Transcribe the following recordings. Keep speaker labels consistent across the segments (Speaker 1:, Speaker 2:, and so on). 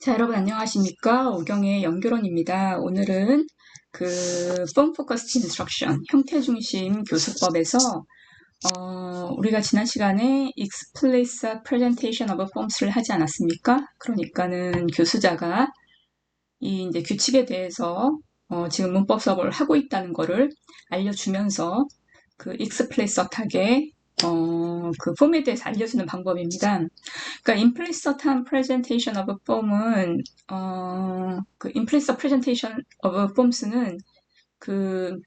Speaker 1: 자, 여러분 안녕하십니까? 오경의 연결원입니다. 오늘은 그 Form Focused Instruction, 형태 중심 교수법에서 우리가 지난 시간에 Explicit Presentation of Forms를 하지 않았습니까? 그러니까는 교수자가 이 이제 규칙에 대해서 지금 문법 수업을 하고 있다는 거를 알려주면서 그 explicit하게 그 폼에 대해서 알려주는 방법입니다. 그러니까 implicit한 presentation of form은 그 implicit presentation of forms는 그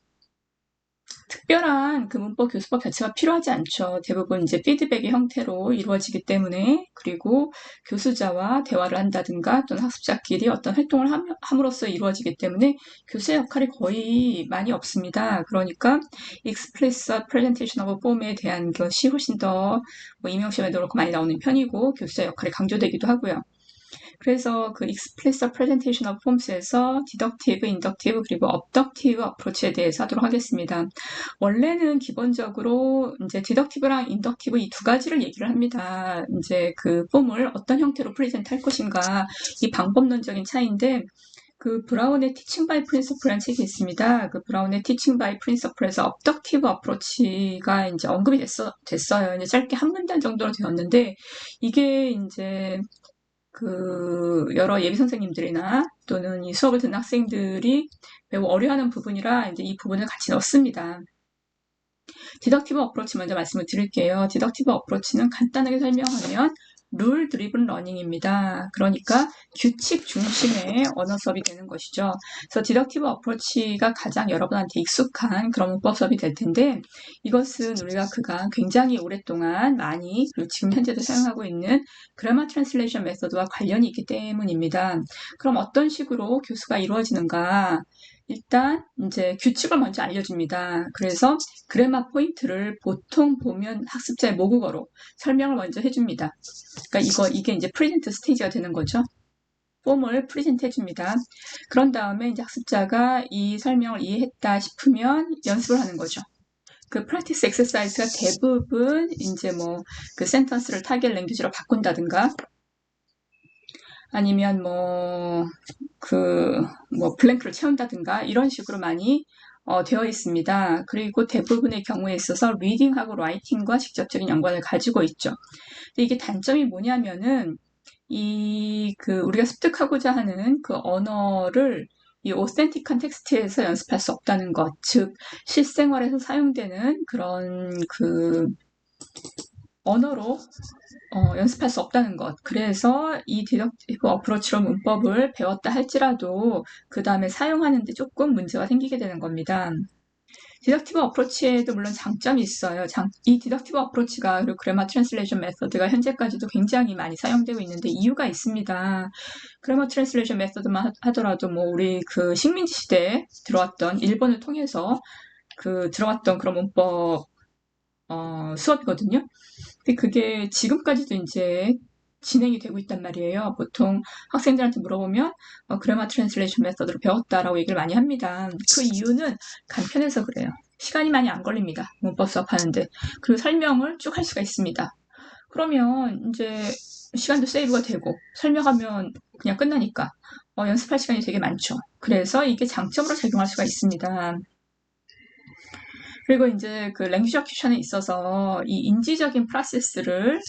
Speaker 1: 특별한 그 문법 교수법 자체가 필요하지 않죠. 대부분 이제 피드백의 형태로 이루어지기 때문에, 그리고 교수자와 대화를 한다든가 또는 학습자끼리 어떤 활동을 함으로써 이루어지기 때문에 교수의 역할이 거의 많이 없습니다. 그러니까 explicit presentation of form에 대한 것이 훨씬 더 임용시험에도 그렇고 많이 나오는 편이고, 교수의 역할이 강조되기도 하고요. 그래서 그 explicit presentation of forms에서 deductive, inductive, 그리고 abductive approach에 대해서 하도록 하겠습니다. 원래는 기본적으로 이제 deductive랑 inductive 이 두 가지를 얘기를 합니다. 이제 그 폼을 어떤 형태로 프레젠트 할 것인가, 이 방법론적인 차이인데, 그 브라운의 Teaching by Principle라는 책이 있습니다. 그 브라운의 Teaching by Principle에서 abductive approach가 이제 언급이 됐어요. 이제 짧게 한 문단 정도로 되었는데, 이게 이제 그 여러 예비 선생님들이나 또는 이 수업을 듣는 학생들이 매우 어려워하는 부분이라 이제 이 부분을 같이 넣습니다. 디덕티브 어프로치 먼저 말씀을 드릴게요. 디덕티브 어프로치는 간단하게 설명하면 룰 드리븐 러닝입니다. 그러니까 규칙 중심의 언어 수업이 되는 것이죠. 그래서 디덕티브 어프로치가 가장 여러분한테 익숙한 그런 문법 수업이 될 텐데, 이것은 우리가 그간 굉장히 오랫동안 많이, 그리고 지금 현재도 사용하고 있는 그래머 트랜슬레이션 메서드와 관련이 있기 때문입니다. 그럼 어떤 식으로 교수가 이루어지는가? 일단 이제 규칙을 먼저 알려줍니다. 그래서 그래마 포인트를 보통 보면 학습자의 모국어로 설명을 먼저 해줍니다. 그러니까 이게 이제 프레젠트 스테이지가 되는 거죠. 폼을 프레젠트 해줍니다. 그런 다음에 이제 학습자가 이 설명을 이해했다 싶으면 연습을 하는 거죠. 그 프랙티스 엑서사이즈가 대부분 이제 뭐 그 센턴스를 타겟 랭귀지로 바꾼다든가, 아니면 블랭크를 채운다든가 이런 식으로 많이 되어 있습니다. 그리고 대부분의 경우에 있어서 리딩하고 라이팅과 직접적인 연관을 가지고 있죠. 근데 이게 단점이 뭐냐면은 우리가 습득하고자 하는 그 언어를 이 오센틱한 텍스트에서 연습할 수 없다는 것, 즉 실생활에서 사용되는 그런 그 언어로 연습할 수 없다는 것. 그래서 이 디덕티브 어프로치로 문법을 배웠다 할지라도 그 다음에 사용하는데 조금 문제가 생기게 되는 겁니다. 디덕티브 어프로치에도 물론 장점이 있어요. 이 디덕티브 어프로치가, 그리고 그래머 트랜슬레이션 메서드가 현재까지도 굉장히 많이 사용되고 있는데 이유가 있습니다. 그래머 트랜슬레이션 메서드만 하더라도 우리 그 식민지 시대에 들어왔던, 일본을 통해서 들어왔던 그런 문법 수업이거든요. 근데 그게 지금까지도 이제 진행이 되고 있단 말이에요. 보통 학생들한테 물어보면 그래머 트랜슬레이션 메서드로 배웠다라고 얘기를 많이 합니다. 그 이유는 간편해서 그래요. 시간이 많이 안 걸립니다. 문법 수업하는데. 그리고 설명을 쭉 할 수가 있습니다. 그러면 이제 시간도 세이브가 되고 설명하면 그냥 끝나니까 연습할 시간이 되게 많죠. 그래서 이게 장점으로 작용할 수가 있습니다. 그리고 이제 그 랭귀지 어큐션에 있어서 이 인지적인 프로세스를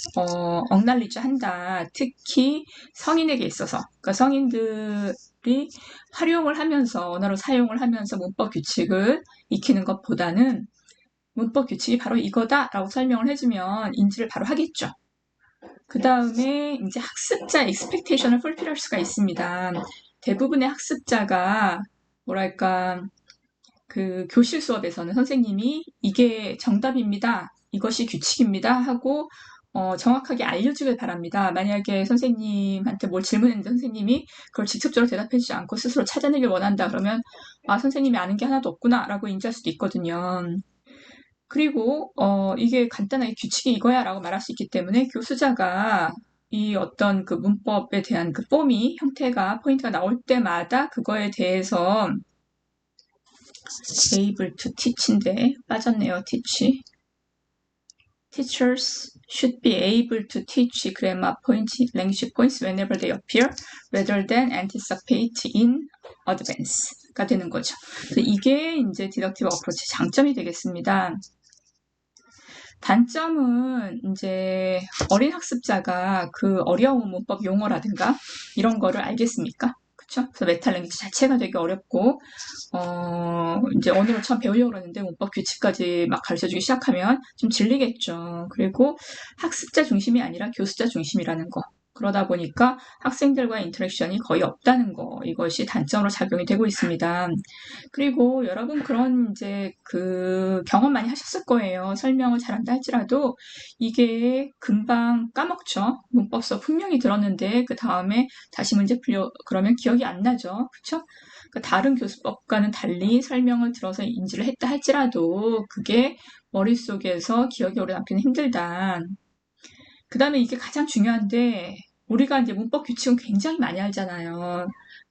Speaker 1: 억날리지 한다. 특히 성인에게 있어서, 그러니까 성인들이 활용을 하면서, 언어를 사용을 하면서 문법 규칙을 익히는 것보다는 문법 규칙이 바로 이거다라고 설명을 해주면 인지를 바로 하겠죠. 그 다음에 이제 학습자 expectation을 풀필할 수가 있습니다. 대부분의 학습자가 뭐랄까, 그 교실 수업에서는 선생님이 이게 정답입니다, 이것이 규칙입니다 하고 정확하게 알려주길 바랍니다. 만약에 선생님한테 뭘 질문했는데 선생님이 그걸 직접적으로 대답해주지 않고 스스로 찾아내길 원한다 그러면 선생님이 아는 게 하나도 없구나 라고 인지할 수도 있거든요. 그리고 이게 간단하게 규칙이 이거야 라고 말할 수 있기 때문에 교수자가 이 어떤 그 문법에 대한 그 폼이, 형태가, 포인트가 나올 때마다 그거에 대해서 able to teach인데 빠졌네요. teach. Teachers should be able to teach grammar points, language points whenever they appear, rather than anticipate in advance가 되는 거죠. 이게 이제 디덕티브 어프로치 장점이 되겠습니다. 단점은 이제 어린 학습자가 그 어려운 문법 용어라든가 이런 거를 알겠습니까? 그쵸? 그래서 메타랭귀지 자체가 되게 어렵고, 이제 언어를 처음 배우려고 그러는데 문법 규칙까지 막 가르쳐주기 시작하면 좀 질리겠죠. 그리고 학습자 중심이 아니라 교수자 중심이라는 거. 그러다 보니까 학생들과의 인터랙션이 거의 없다는 거. 이것이 단점으로 작용이 되고 있습니다. 그리고 여러분 그런 이제 그 경험 많이 하셨을 거예요. 설명을 잘한다 할지라도 이게 금방 까먹죠. 문법 수업 분명히 들었는데 그 다음에 다시 문제 풀려 그러면 기억이 안 나죠. 그렇죠? 그러니까 다른 교수법과는 달리 설명을 들어서 인지를 했다 할지라도 그게 머릿속에서 기억이 오래 남기는 힘들다. 그 다음에 이게 가장 중요한데 우리가 이제 문법 규칙은 굉장히 많이 알잖아요.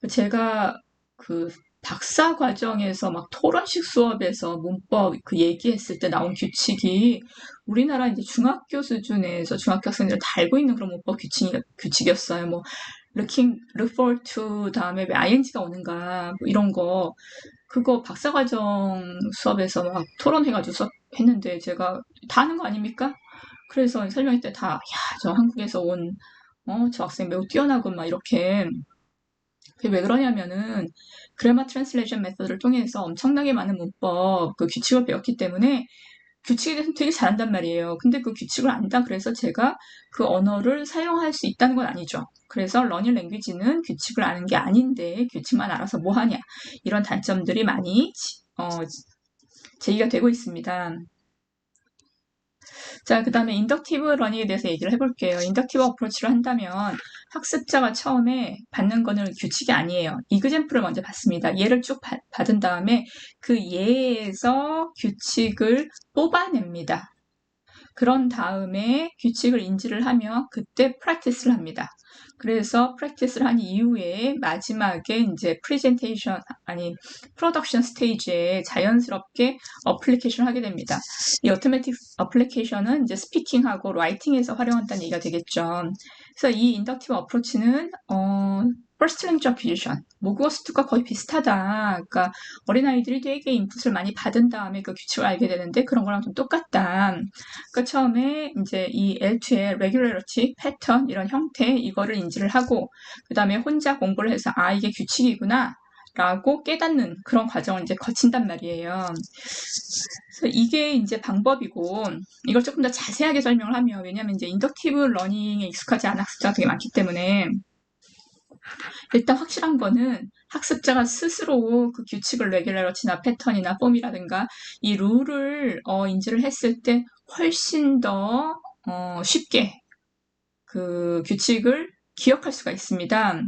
Speaker 1: 제가 그 박사 과정에서 막 토론식 수업에서 문법 그 얘기했을 때 나온 규칙이 우리나라 이제 중학교 수준에서 중학교 학생들 다 알고 있는 그런 문법 규칙이었어요. 뭐 look forward to 다음에 왜 ing가 오는가 뭐 이런 거 그거 박사 과정 수업에서 막 토론해가지고 수업했는데 제가 다 아는 거 아닙니까? 그래서 설명할 때 다, 야, 저 한국에서 온, 저 학생 매우 뛰어나고 막 이렇게. 그게 왜 그러냐면은, 그래머 트랜슬레이션 메서드를 통해서 엄청나게 많은 문법, 그 규칙을 배웠기 때문에 규칙에 대해서 되게 잘한단 말이에요. 근데 그 규칙을 안다 그래서 제가 그 언어를 사용할 수 있다는 건 아니죠. 그래서 러닝 랭귀지는 규칙을 아는 게 아닌데 규칙만 알아서 뭐 하냐. 이런 단점들이 많이 제기가 되고 있습니다. 자, 그 다음에 인덕티브 러닝에 대해서 얘기를 해볼게요. 인덕티브 어프로치를 한다면 학습자가 처음에 받는 거는 규칙이 아니에요. 이그젠플을 먼저 받습니다. 예를 쭉 받은 다음에 그 예에서 규칙을 뽑아냅니다. 그런 다음에 규칙을 인지를 하며 그때 프랙티스를 합니다. 그래서 프랙티스를 한 이후에 마지막에 이제 프레젠테이션 아니 프로덕션 스테이지에 자연스럽게 어플리케이션을 하게 됩니다. 이 오토매틱 어플리케이션은 이제 스피킹하고 라이팅에서 활용한다는 얘기가 되겠죠. 그래서 이 인덕티브 어프로치는 First Language Acquisition, 모국어 습득과 거의 비슷하다. 그러니까 어린아이들이 되게 인풋을 많이 받은 다음에 그 규칙을 알게 되는데 그런 거랑 좀 똑같다. 그러니까 처음에 이제 이 L2의 regularity, 패턴 이런 형태 이거를 인지를 하고 그 다음에 혼자 공부를 해서 아 이게 규칙이구나 라고 깨닫는 그런 과정을 이제 거친단 말이에요. 그래서 이게 이제 방법이고 이걸 조금 더 자세하게 설명을 하면 왜냐하면 이제 인덕티브 러닝에 익숙하지 않은 학습자가 되게 많기 때문에 일단 확실한 거는 학습자가 스스로 그 규칙을 레귤러치나 패턴이나 폼이라든가 이 룰을 인지를 했을 때 훨씬 더 쉽게 그 규칙을 기억할 수가 있습니다.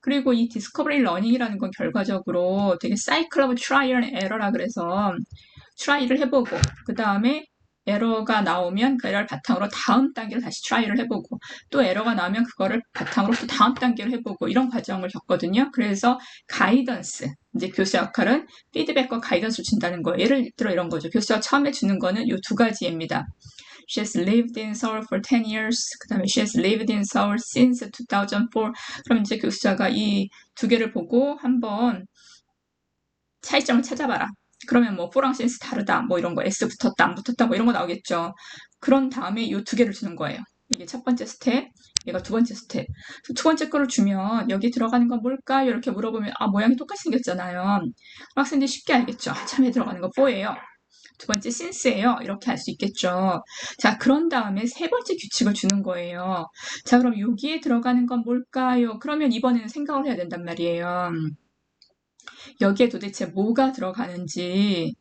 Speaker 1: 그리고 이 디스커버리 러닝이라는 건 결과적으로 되게 사이클 오브 트라이얼 앤 에러라 그래서 트라이를 해보고 그 다음에 에러가 나오면 그 에러를 바탕으로 다음 단계를 다시 트라이를 해보고 또 에러가 나오면 그거를 바탕으로 또 다음 단계를 해보고 이런 과정을 겪거든요. 그래서 가이던스, 이제 교수 역할은 피드백과 가이던스를 준다는 거예요. 예를 들어 이런 거죠. 교수가 처음에 주는 거는 이 두 가지입니다. She has lived in Seoul for 10 years. 그 다음에 she has lived in Seoul since 2004. 그럼 이제 교수자가 이 두 개를 보고 한번 차이점을 찾아봐라. 그러면 뭐 포랑 센스 다르다 뭐 이런 거 S 붙었다 안 붙었다 뭐 이런 거 나오겠죠. 그런 다음에 이 두 개를 주는 거예요. 이게 첫 번째 스텝, 얘가 두 번째 스텝. 두 번째 거를 주면 여기 들어가는 건 뭘까요? 이렇게 물어보면 아 모양이 똑같이 생겼잖아요. 학생들이 쉽게 알겠죠. 아, 참에 들어가는 거 4예요. 두 번째 since예요. 이렇게 할 수 있겠죠. 자, 그런 다음에 세 번째 규칙을 주는 거예요. 자, 그럼 여기에 들어가는 건 뭘까요? 그러면 이번에는 생각을 해야 된단 말이에요. 여기에 도대체 뭐가 들어가는지.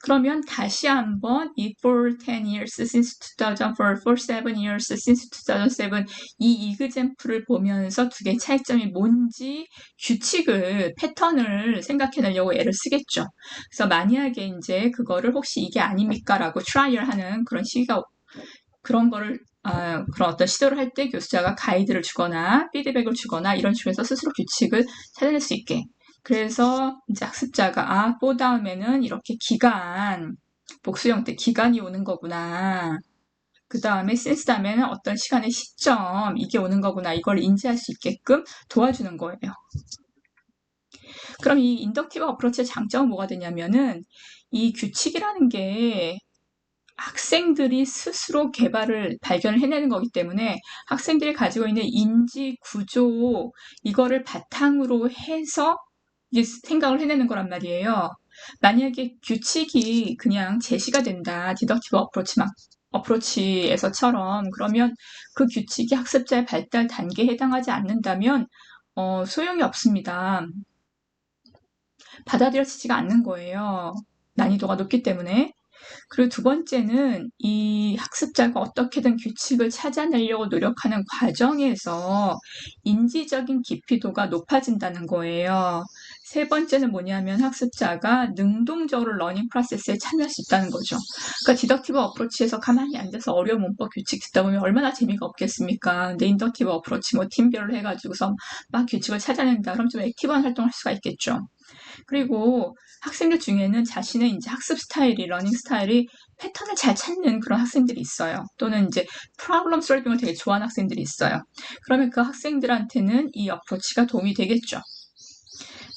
Speaker 1: 그러면 다시 한번 이 for 10 years since 2004, for 7 years since 2007 이 이그젠플을 보면서 두 개의 차이점이 뭔지 규칙을, 패턴을 생각해내려고 애를 쓰겠죠. 그래서 만약에 이제 그거를 혹시 이게 아닙니까? 라고 트라이얼 하는 그런 시기가, 그런 거를 그런 어떤 시도를 할 때 교수자가 가이드를 주거나 피드백을 주거나 이런 식으로 해서 스스로 규칙을 찾아낼 수 있게. 그래서 이제 학습자가 또 다음에는 이렇게 기간, 복수 형태 기간이 오는 거구나. 그 다음에 since 다음에는 어떤 시간의 시점, 이게 오는 거구나, 이걸 인지할 수 있게끔 도와주는 거예요. 그럼 이 인덕티브 어프로치의 장점은 뭐가 되냐면은 이 규칙이라는 게 학생들이 스스로 발견을 해내는 거기 때문에 학생들이 가지고 있는 인지 구조, 이거를 바탕으로 해서 이게 생각을 해내는 거란 말이에요. 만약에 규칙이 그냥 제시가 된다, 디덕티브 어프로치에서처럼, 그러면 그 규칙이 학습자의 발달 단계에 해당하지 않는다면 소용이 없습니다. 받아들여지지가 않는 거예요. 난이도가 높기 때문에. 그리고 두 번째는 이 학습자가 어떻게든 규칙을 찾아내려고 노력하는 과정에서 인지적인 깊이도가 높아진다는 거예요. 세 번째는 뭐냐면 학습자가 능동적으로 러닝 프로세스에 참여할 수 있다는 거죠. 그러니까 디덕티브 어프로치에서 가만히 앉아서 어려운 문법 규칙 듣다 보면 얼마나 재미가 없겠습니까? 근데 인덕티브 어프로치 뭐 팀별로 해가지고서 막 규칙을 찾아낸다. 그럼 좀 액티브한 활동을 할 수가 있겠죠. 그리고 학생들 중에는 자신의 이제 학습 스타일이, 러닝 스타일이 패턴을 잘 찾는 그런 학생들이 있어요. 또는 이제 프로블럼 솔빙을 되게 좋아하는 학생들이 있어요. 그러면 그 학생들한테는 이 어프로치가 도움이 되겠죠.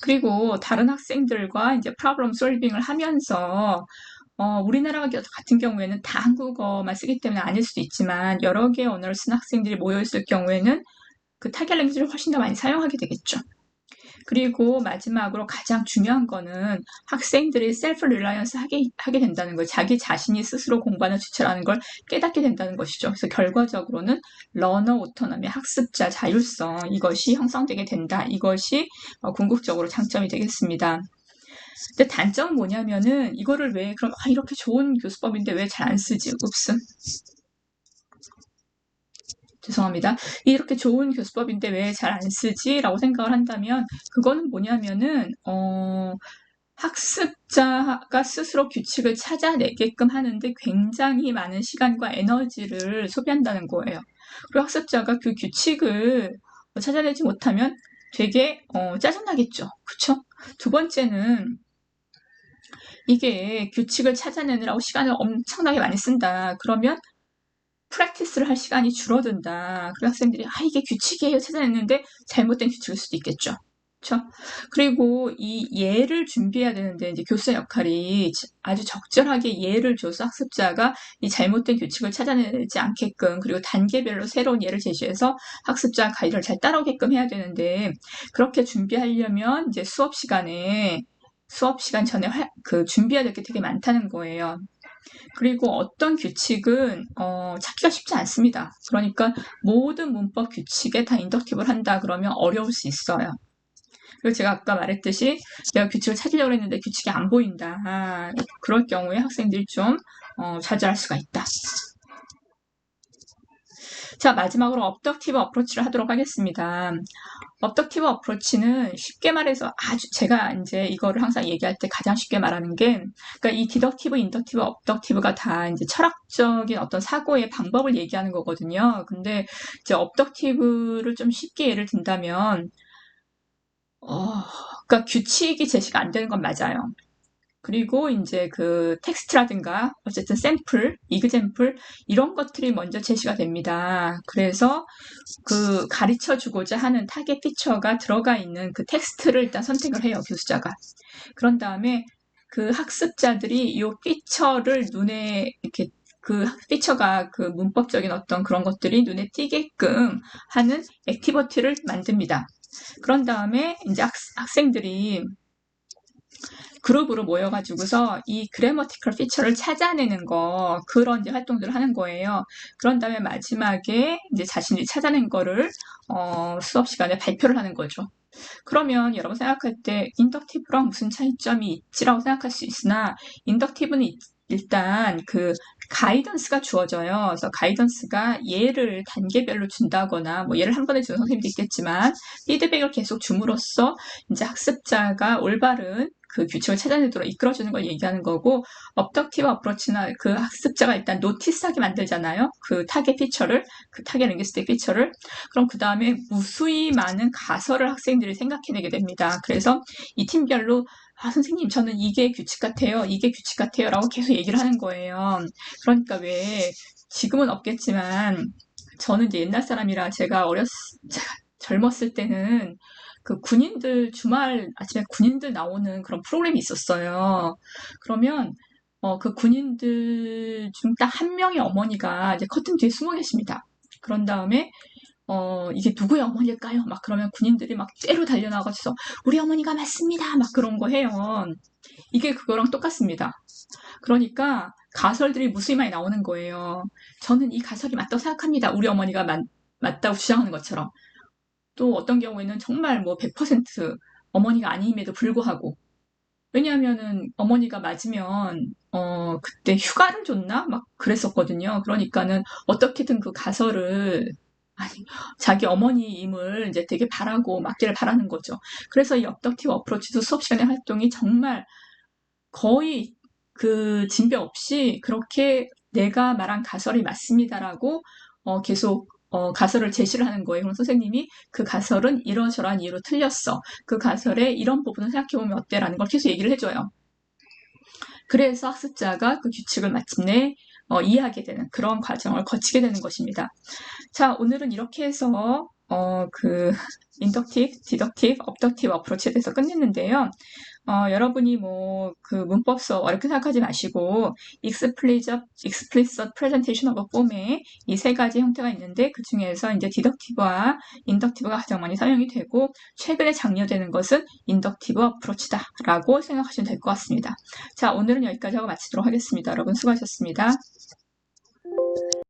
Speaker 1: 그리고 다른 학생들과 이제 프로블럼 솔빙을 하면서 우리나라 같은 경우에는 다 한국어만 쓰기 때문에 아닐 수도 있지만 여러 개의 언어를 쓰는 학생들이 모여있을 경우에는 그 타겟 랭귀지를 훨씬 더 많이 사용하게 되겠죠. 그리고 마지막으로 가장 중요한 거는 학생들이 셀프 릴라이언스 하게 된다는 거예요. 자기 자신이 스스로 공부하는 주체라는 걸 깨닫게 된다는 것이죠. 그래서 결과적으로는 러너 오토노미, 학습자 자율성, 이것이 형성되게 된다. 이것이 궁극적으로 장점이 되겠습니다. 근데 단점은 뭐냐면은 이거를 왜 그럼 이렇게 좋은 교수법인데 왜 잘 안 쓰지? 읍스. 죄송합니다. 이렇게 좋은 교수법인데 왜 잘 안 쓰지? 라고 생각을 한다면 그거는 뭐냐면은 학습자가 스스로 규칙을 찾아내게끔 하는데 굉장히 많은 시간과 에너지를 소비한다는 거예요. 그리고 학습자가 그 규칙을 찾아내지 못하면 되게 짜증나겠죠. 그쵸? 두 번째는 이게 규칙을 찾아내느라고 시간을 엄청나게 많이 쓴다. 그러면 프랙티스를 할 시간이 줄어든다. 그리고 학생들이 이게 규칙이에요 찾아냈는데 잘못된 규칙일 수도 있겠죠. 그렇죠? 그리고 이 예를 준비해야 되는데 이제 교수의 역할이 아주 적절하게 예를 줘서 학습자가 이 잘못된 규칙을 찾아내지 않게끔 그리고 단계별로 새로운 예를 제시해서 학습자 가이드를 잘 따라오게끔 해야 되는데 그렇게 준비하려면 이제 수업 시간 전에 준비해야 될 게 되게 많다는 거예요. 그리고 어떤 규칙은 찾기가 쉽지 않습니다. 그러니까 모든 문법 규칙에 다 인덕티브를 한다 그러면 어려울 수 있어요. 그리고 제가 아까 말했듯이 내가 규칙을 찾으려고 했는데 규칙이 안 보인다. 그럴 경우에 학생들이 좀 좌절할 수가 있다. 자, 마지막으로 업덕티브 어프로치를 하도록 하겠습니다. 업덕티브 어프로치는 쉽게 말해서 제가 이제 이거를 항상 얘기할 때 가장 쉽게 말하는 게, 그러니까 이 디덕티브, 인덕티브, 업덕티브가 다 이제 철학적인 어떤 사고의 방법을 얘기하는 거거든요. 근데 이제 업덕티브를 좀 쉽게 예를 든다면, 그러니까 규칙이 제시가 안 되는 건 맞아요. 그리고 이제 그 텍스트라든가 어쨌든 샘플, 이그젬플 이런 것들이 먼저 제시가 됩니다. 그래서 그 가르쳐 주고자 하는 타겟 피처가 들어가 있는 그 텍스트를 일단 선택을 해요, 교수자가. 그런 다음에 그 학습자들이 이 피처를 눈에 이렇게 그 피처가 그 문법적인 어떤 그런 것들이 눈에 띄게끔 하는 액티비티를 만듭니다. 그런 다음에 이제 학생들이 그룹으로 모여가지고서 이 그래머티컬 피처를 찾아내는 그런 이제 활동들을 하는 거예요. 그런 다음에 마지막에 이제 자신이 찾아낸 거를 수업 시간에 발표를 하는 거죠. 그러면 여러분 생각할 때 인덕티브랑 무슨 차이점이 있지라고 생각할 수 있으나 인덕티브는 일단 그 가이던스가 주어져요. 그래서 가이던스가 예를 단계별로 준다거나 뭐 예를 한 번에 주는 선생님도 있겠지만 피드백을 계속 줌으로써 이제 학습자가 올바른 그 규칙을 찾아내도록 이끌어주는 걸 얘기하는 거고 업덕티브 어프로치나 그 학습자가 일단 노티스하게 만들잖아요. 그 타겟 피처를, 그 타겟 랭귀스틱 피처를. 그럼 그 다음에 무수히 많은 가설을 학생들이 생각해내게 됩니다. 그래서 이 팀별로 선생님 저는 이게 규칙 같아요. 이게 규칙 같아요. 라고 계속 얘기를 하는 거예요. 그러니까 왜 지금은 없겠지만 저는 이제 옛날 사람이라 제가 젊었을 때는 그 군인들 주말 아침에 군인들 나오는 그런 프로그램이 있었어요. 그러면 그 군인들 중 딱 한 명의 어머니가 이제 커튼 뒤에 숨어 계십니다. 그런 다음에 이게 누구의 어머니일까요? 막 그러면 군인들이 막 떼로 달려나가서 우리 어머니가 맞습니다. 막 그런 거 해요. 이게 그거랑 똑같습니다. 그러니까 가설들이 무수히 많이 나오는 거예요. 저는 이 가설이 맞다고 생각합니다. 우리 어머니가 맞다고 주장하는 것처럼. 또 어떤 경우에는 정말 뭐 100% 어머니가 아님에도 불구하고. 왜냐하면은 어머니가 맞으면 그때 휴가를 줬나? 막 그랬었거든요. 그러니까는 어떻게든 그 가설을 아니, 자기 어머니임을 이제 되게 바라고 맞기를 바라는 거죠. 그래서 이 업덕티브 어프로치도 수업 시간의 활동이 정말 거의 그 진배 없이 그렇게 내가 말한 가설이 맞습니다라고 계속 가설을 제시를 하는 거예요. 그럼 선생님이 그 가설은 이러저러한 이유로 틀렸어. 그 가설의 이런 부분을 생각해보면 어때라는 걸 계속 얘기를 해줘요. 그래서 학습자가 그 규칙을 마침내 이해하게 되는 그런 과정을 거치게 되는 것입니다. 자, 오늘은 이렇게 해서 그 인덕티브, 디덕티브, 업덕티브 어프로치에 대해서 끝냈는데요. 여러분이 뭐 그 문법 수업 어렵게 생각하지 마시고 explicit presentation of a form에 이 세 가지 형태가 있는데 그 중에서 이제 디덕티브와 인덕티브가 가장 많이 사용이 되고 최근에 장려되는 것은 인덕티브 어프로치다라고 생각하시면 될 것 같습니다. 자, 오늘은 여기까지 하고 마치도록 하겠습니다. 여러분 수고하셨습니다.